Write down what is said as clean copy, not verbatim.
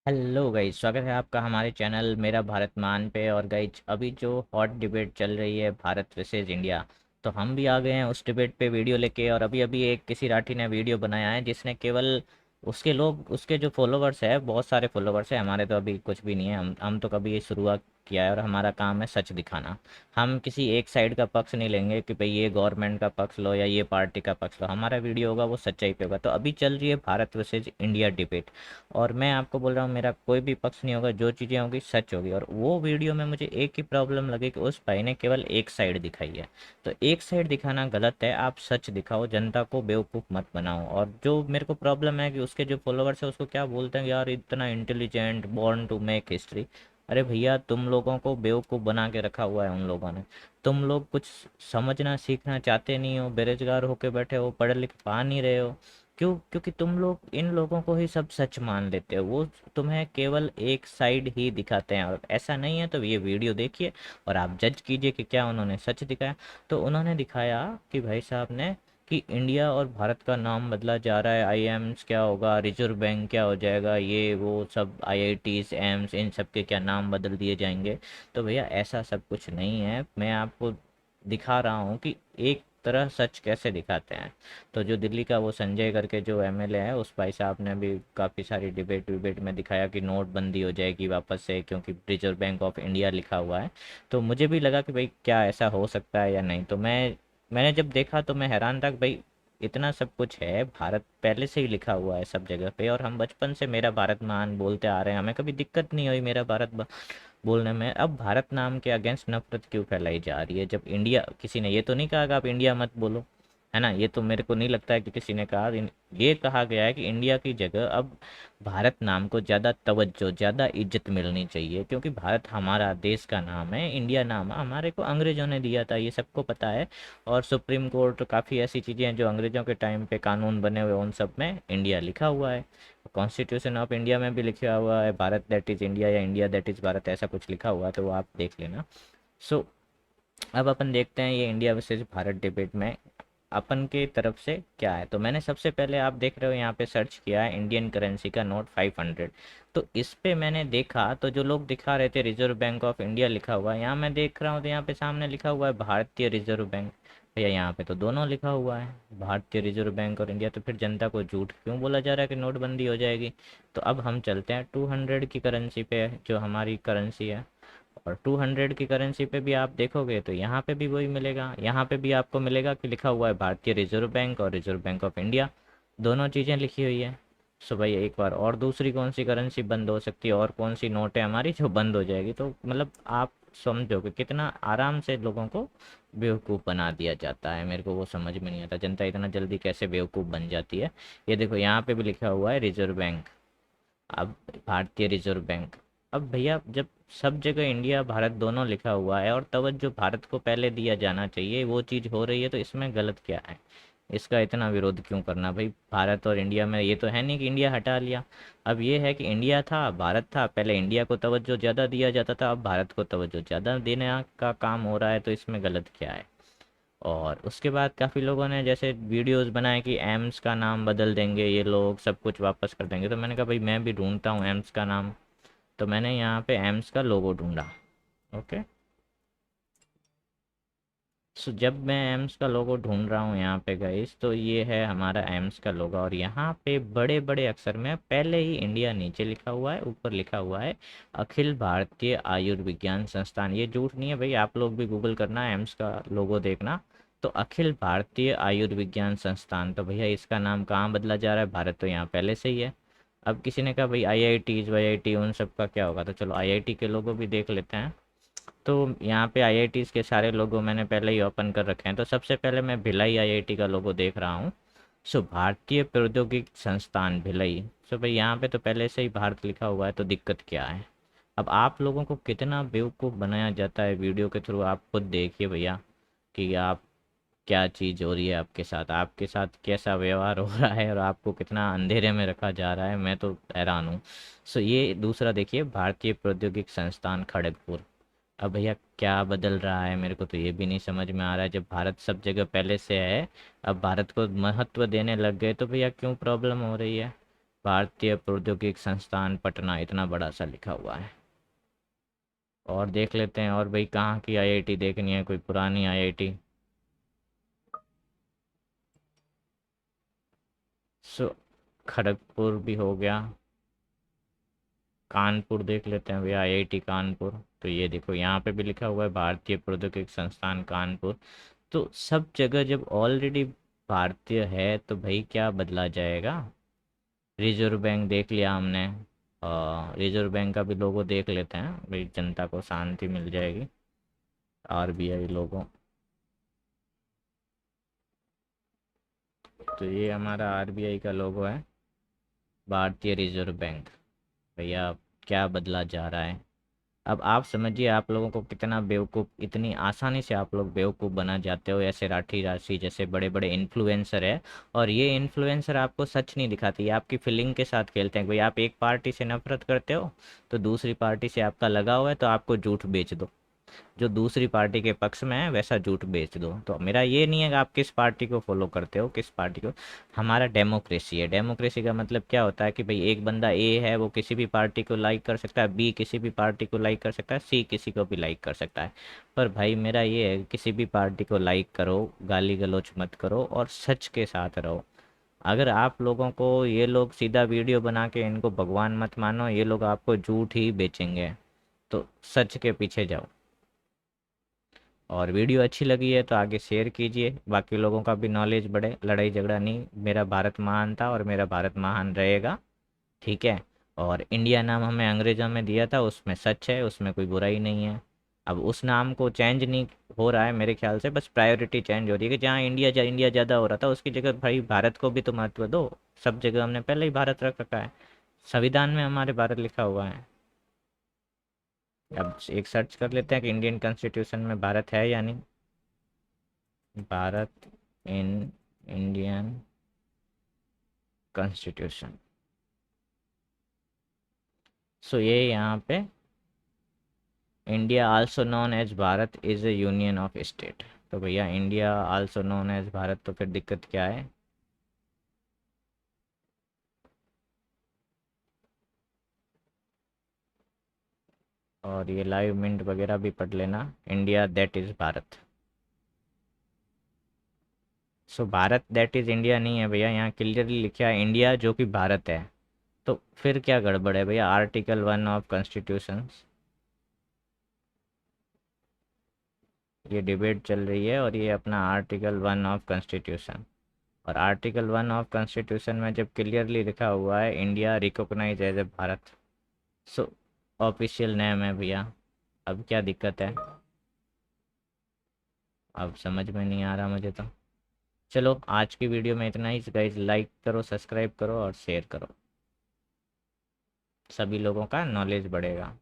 Hello guys, स्वागत है आपका हमारे चैनल मेरा भारत मान पे। और गाइज, अभी जो हॉट डिबेट चल रही है भारत वर्सेस इंडिया, तो हम भी आ गए हैं उस डिबेट पे वीडियो लेके। और अभी अभी एक किसी राठी ने वीडियो बनाया है जिसने केवल उसके जो फॉलोवर्स है, बहुत सारे फॉलोवर्स है। हमारे तो अभी कुछ भी नहीं है। हम तो कभी ये शुरुआत किया है और हमारा काम है सच दिखाना। हम किसी एक साइड का पक्ष नहीं लेंगे कि भाई ये गवर्नमेंट का पक्ष लो या ये पार्टी का पक्ष लो। हमारा वीडियो होगा वो सच्चाई पे होगा। तो अभी चल रही है भारत वर्सेज इंडिया डिबेट, और मैं आपको बोल रहा हूँ मेरा कोई भी पक्ष नहीं होगा। जो चीज़ें होंगी सच होगी। और वो वीडियो में मुझे एक ही प्रॉब्लम लगी कि उस भाई ने केवल एक साइड दिखाई है। तो एक साइड दिखाना गलत है। आप सच दिखाओ, जनता को बेवकूफ़ मत बनाओ। और जो मेरे को प्रॉब्लम है कि उसके जो फॉलोवर्स है उसको क्या बोलते हैं, यार इतना intelligent, born to make history. अरे भैया, तुम लोगों को बेवकूफ़ बना के रखा हुआ है उन लोगों ने। तुम लोग कुछ समझना सीखना चाहते नहीं हो, बेरोजगार होके बैठे हो, पढ़े लिखे पा नहीं रहे हो। क्यों? क्योंकि तुम लोग इन लोगों को ही सब सच मान लेते हो। वो तुम्हें केवल एक साइड ही दिखाते हैं। और ऐसा नहीं है तो ये वीडियो देखिए और आप जज कीजिए कि क्या उन्होंने सच दिखाया। तो उन्होंने दिखाया कि भाई साहब ने कि इंडिया और भारत का नाम बदला जा रहा है। आईएम्स क्या होगा, रिजर्व बैंक क्या हो जाएगा, ये वो सब आईआईटीज एम्स इन सब के क्या नाम बदल दिए जाएंगे। तो भैया ऐसा सब कुछ नहीं है। मैं आपको दिखा रहा हूँ कि एक तरह सच कैसे दिखाते हैं। तो जो दिल्ली का वो संजय करके जो एमएलए है, उस भाई साहब ने भी काफ़ी सारी डिबेट विबेट में दिखाया कि नोटबंदी हो जाएगी वापस से, क्योंकि रिजर्व बैंक ऑफ इंडिया लिखा हुआ है। तो मुझे भी लगा कि भाई क्या ऐसा हो सकता है या नहीं। तो मैंने जब देखा तो मैं हैरान था कि भाई इतना सब कुछ है, भारत पहले से ही लिखा हुआ है सब जगह पे। और हम बचपन से मेरा भारत महान बोलते आ रहे हैं, हमें कभी दिक्कत नहीं हुई मेरा बोलने में। अब भारत नाम के अगेंस्ट नफरत क्यों फैलाई जा रही है? जब इंडिया, किसी ने ये तो नहीं कहा कि आप इंडिया मत बोलो, है ना? ये तो मेरे को नहीं लगता है कि किसी ने कहा। ये कहा गया है कि इंडिया की जगह अब भारत नाम को ज़्यादा तवज्जो, ज़्यादा इज्जत मिलनी चाहिए, क्योंकि भारत हमारा देश का नाम है। इंडिया नाम हमारे को अंग्रेज़ों ने दिया था, ये सबको पता है। और सुप्रीम कोर्ट, काफ़ी ऐसी चीज़ें हैं जो अंग्रेज़ों के टाइम पे कानून बने हुए, उन सब में इंडिया लिखा हुआ है। कॉन्स्टिट्यूशन ऑफ इंडिया में भी लिखा हुआ है भारत दैट इज़ इंडिया, या इंडिया दैट इज़ भारत, ऐसा कुछ लिखा हुआ है। तो वो आप देख लेना। सो अब अपन देखते हैं ये इंडिया वर्सेस भारत डिबेट में अपन के तरफ से क्या है। तो मैंने सबसे पहले, आप देख रहे हो यहाँ पे सर्च किया है इंडियन करेंसी का नोट 500। तो इस पे मैंने देखा तो जो लोग दिखा रहे थे रिजर्व बैंक ऑफ इंडिया लिखा हुआ है, यहाँ मैं देख रहा हूँ तो यहाँ पे सामने लिखा हुआ है भारतीय रिजर्व बैंक। भैया यहाँ पे तो दोनों लिखा हुआ है, भारतीय रिजर्व बैंक और इंडिया। तो फिर जनता को झूठ क्यों बोला जा रहा है कि नोटबंदी हो जाएगी? तो अब हम चलते हैं 200 की करेंसी पे, जो हमारी करेंसी है। और 200 की करेंसी पे भी आप देखोगे तो यहाँ पे भी वही मिलेगा। यहाँ पे भी आपको मिलेगा कि लिखा हुआ है भारतीय रिजर्व बैंक और रिजर्व बैंक ऑफ इंडिया, दोनों चीज़ें लिखी हुई है। सो भाई एक बार और, दूसरी कौन सी करेंसी बंद हो सकती है और कौन सी नोट है हमारी जो बंद हो जाएगी? तो मतलब आप समझो कि कितना आराम से लोगों को बेवकूफ़ बना दिया जाता है। मेरे को वो समझ में नहीं आता, जनता इतना जल्दी कैसे बेवकूफ़ बन जाती है। ये देखो यहाँ पे भी लिखा हुआ है रिजर्व बैंक, अब भारतीय रिजर्व बैंक। अब भैया जब सब जगह इंडिया भारत दोनों लिखा हुआ है और तवज्जो भारत को पहले दिया जाना चाहिए, वो चीज़ हो रही है, तो इसमें गलत क्या है? इसका इतना विरोध क्यों करना भाई? भारत और इंडिया में ये तो है नहीं कि इंडिया हटा लिया। अब ये है कि इंडिया था, भारत था, पहले इंडिया को तवज्जो ज़्यादा दिया जाता था, अब भारत को तवज्जो ज़्यादा देने का काम हो रहा है। तो इसमें गलत क्या है? और उसके बाद काफ़ी लोगों ने जैसे वीडियोस बनाए कि एम्स का नाम बदल देंगे ये लोग, सब कुछ वापस कर देंगे। तो मैंने कहा भाई मैं भी ढूंढता हूँ एम्स का नाम। तो मैंने यहाँ पे एम्स का लोगो ढूंढा। ओके। सो जब मैं एम्स का लोगो ढूंढ रहा हूँ यहाँ पे गाइस, तो ये है हमारा एम्स का लोगो। और यहाँ पे बड़े बड़े अक्षर में पहले ही इंडिया नीचे लिखा हुआ है, ऊपर लिखा हुआ है अखिल भारतीय आयुर्विज्ञान संस्थान। ये झूठ नहीं है भाई, आप लोग भी गूगल करना, एम्स का लोगो देखना। तो अखिल भारतीय आयुर्विज्ञान संस्थान। तो भैया इसका नाम कहाँ बदला जा रहा है? भारत तो यहाँ पहले से ही है। अब किसी ने कहा भाई आईआईटीज वाईआईटी उन सब का क्या होगा? तो चलो आईआईटी के लोगो भी देख लेते हैं। तो यहाँ पे आईआईटीज़ के सारे लोगो मैंने पहले ही ओपन कर रखे हैं। तो सबसे पहले मैं भिलाई आईआईटी का लोगो देख रहा हूँ। सो भारतीय प्रौद्योगिक संस्थान भिलाई। सो भाई यहाँ पे तो पहले से ही भारत लिखा हुआ है, तो दिक्कत क्या है? अब आप लोगों को कितना बेवकूफ़ बनाया जाता है वीडियो के थ्रू, आप खुद देखिए भैया कि आप क्या चीज़ हो रही है आपके साथ कैसा व्यवहार हो रहा है और आपको कितना अंधेरे में रखा जा रहा है। मैं तो हैरान हूँ। सो ये दूसरा देखिए, भारतीय प्रौद्योगिक संस्थान खड़गपुर। अब भैया क्या बदल रहा है? मेरे को तो ये भी नहीं समझ में आ रहा है। जब भारत सब जगह पहले से है, अब भारत को महत्व देने लग गए, तो भैया क्यों प्रॉब्लम हो रही है? भारतीय प्रौद्योगिकी संस्थान पटना, इतना बड़ा सा लिखा हुआ है। और देख लेते हैं और भाई कहाँ की आईआईटी देखनी है, कोई पुरानी आईआईटी। सो खड़गपुर भी हो गया, कानपुर देख लेते हैं भैया, आईआईटी कानपुर। तो ये देखो यहाँ पे भी लिखा हुआ है भारतीय प्रौद्योगिकी संस्थान कानपुर। तो सब जगह जब ऑलरेडी भारतीय है तो भाई क्या बदला जाएगा। रिजर्व बैंक देख लिया हमने, रिजर्व बैंक का भी लोगो देख लेते हैं भाई, जनता को शांति मिल जाएगी। आरबीआई लोगो, तो ये हमारा आरबीआई का लोगो है, भारतीय रिजर्व बैंक। भैया क्या बदला जा रहा है। अब आप समझिए आप लोगों को कितना बेवकूफ़, इतनी आसानी से आप लोग बेवकूफ़ बना जाते हो, ऐसे राठी राशि जैसे बड़े बड़े इन्फ्लुएंसर है। और ये इन्फ्लुएंसर आपको सच नहीं दिखाती, ये आपकी फीलिंग के साथ खेलते हैं। भाई आप एक पार्टी से नफरत करते हो तो दूसरी पार्टी से आपका लगा हुआ है तो आपको झूठ बेच दो, जो दूसरी पार्टी के पक्ष में है वैसा झूठ बेच दो। तो मेरा ये नहीं है कि आप किस पार्टी को फॉलो करते हो, किस पार्टी को। हमारा डेमोक्रेसी है, डेमोक्रेसी का मतलब क्या होता है कि भाई एक बंदा ए है वो किसी भी पार्टी को लाइक कर सकता है, बी किसी भी पार्टी को लाइक कर सकता है, सी किसी को भी लाइक कर सकता है। पर भाई मेरा ये है किसी भी पार्टी को लाइक करो, गाली गलौज मत करो और सच के साथ रहो। अगर आप लोगों को ये लोग सीधा वीडियो बना के इनको भगवान मत मानो, ये लोग आपको झूठ ही बेचेंगे, तो सच के पीछे जाओ। और वीडियो अच्छी लगी है तो आगे शेयर कीजिए, बाकी लोगों का भी नॉलेज बढ़े। लड़ाई झगड़ा नहीं, मेरा भारत महान था और मेरा भारत महान रहेगा, ठीक है। और इंडिया नाम हमें अंग्रेज़ों में दिया था, उसमें सच है, उसमें कोई बुराई नहीं है। अब उस नाम को चेंज नहीं हो रहा है मेरे ख्याल से, बस प्रायोरिटी चेंज हो रही है कि जहाँ इंडिया ज़्यादा हो रहा था उसकी जगह भाई भारत को भी तो महत्व दो। सब जगह हमने पहले ही भारत रख रखा है, संविधान में हमारे भारत लिखा हुआ है। अब एक सर्च कर लेते हैं कि इंडियन कॉन्स्टिट्यूशन में भारत है या नहीं। Bharat in Indian constitution. So ये यहाँ पे India also known as Bharat is a union of state. तो भैया India also known as Bharat, तो फिर दिक्कत क्या है। और ये लाइव मिंट वगैरह भी पढ़ लेना, India that is Bharat. So Bharat that is India नहीं है भैया, यहाँ क्लियरली लिखा है इंडिया जो कि भारत है। तो फिर क्या गड़बड़ है भैया। आर्टिकल 1 ऑफ कॉन्स्टिट्यूशन, ये डिबेट चल रही है और ये अपना आर्टिकल 1 ऑफ कॉन्स्टिट्यूशन। और आर्टिकल 1 ऑफ कॉन्स्टिट्यूशन में जब क्लियरली लिखा हुआ है India recognise as a Bharat, so official name है भैया। अब क्या दिक्कत है, अब समझ में नहीं आ रहा मुझे तो। चलो आज की वीडियो में इतना ही गाइज, लाइक करो, सब्सक्राइब करो और शेयर करो, सभी लोगों का नॉलेज बढ़ेगा।